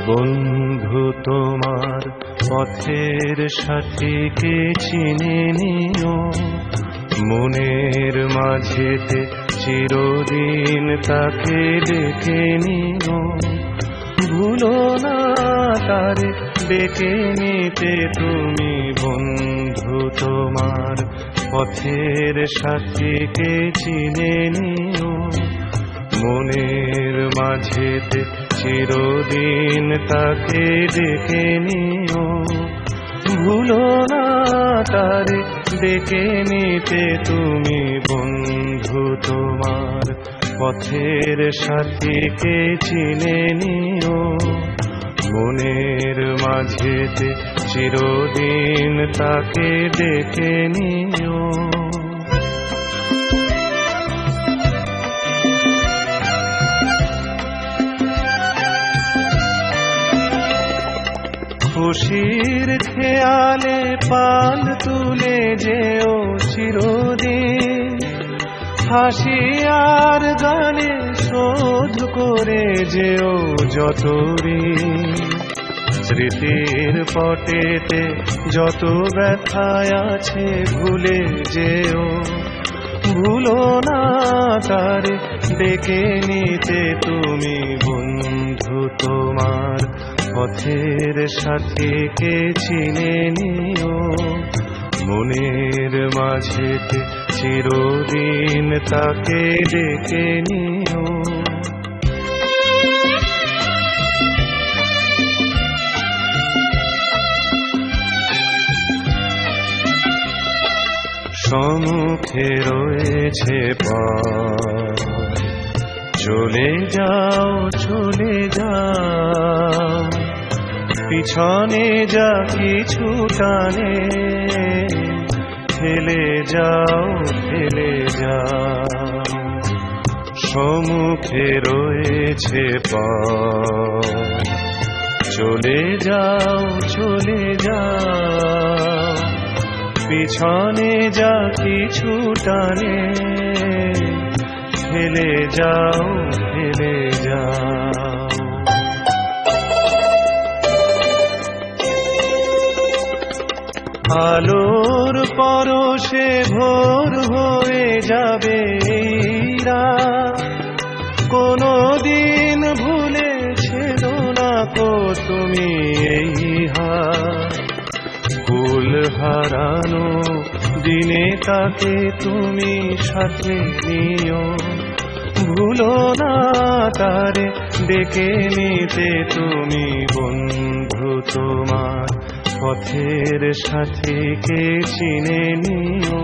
বন্ধু তোমার পথের সাথীকে চিনে নিও, মনের মাঝেতে চিরদিন তাকে ডেকে নিও। ভুলো না তারে ডেকে নিতে তুমি, বন্ধু তোমার পথের সাথীকে চিনে নিও, মনের মাঝেতে চিরদিন তাকে ডেকে নিও। ভুলো না তারে ডেকে নিতে তুমি, বন্ধু তোমার পথের সাথীকে চিনে নিও, মনের মাঝেতে চিরদিন তাকে ডেকে নিও। খুশির খেয়ালে পাল তুলে যেও চিরদিন, হাসি আর গানে শোধ করে যেও যতদিন। স্মৃতির পটেতে যত ব্যথায় আছে ভুলে যেও, ভুলো না তারে ডেকে নিতে তুমি, বন্ধু তোমার পথের সাথীকে চিনে নিও, মনের মাঝেতে চিরদিন তাকে ডেকে নিও। সম্মুখে রয়েছে পথ, চলে যাও চলে যাও, পিছনে যা কিছু টানে ফেলে যাও ফেলে যাও। সম্মুখে রয়েছে পথ, চলে যাও চলে যাও, পিছনে যা কিছু টানে ফেলে যাও ফেলে যাও। আলোর পরশে ভোর হয়ে যাবে রাত, কোনো দিন ভুলেছিল না তো তুমি এই হাত। ফুল হারানো দিনে তাকে তুমি সাথে নিও, ভুলো না তারে ডেকে নিতে তুমি, বন্ধু তোমার পথের সাথীকে চিনে নিও,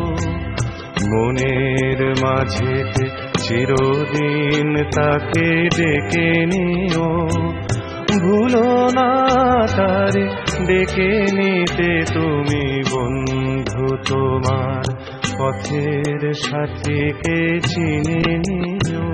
মনের মাঝেতে চিরদিন তাকে ডেকে নিও। ভুলো না তারে ডেকে নিতে তুমি, বন্ধু তোমার পথের সাথীকে চিনে নিও।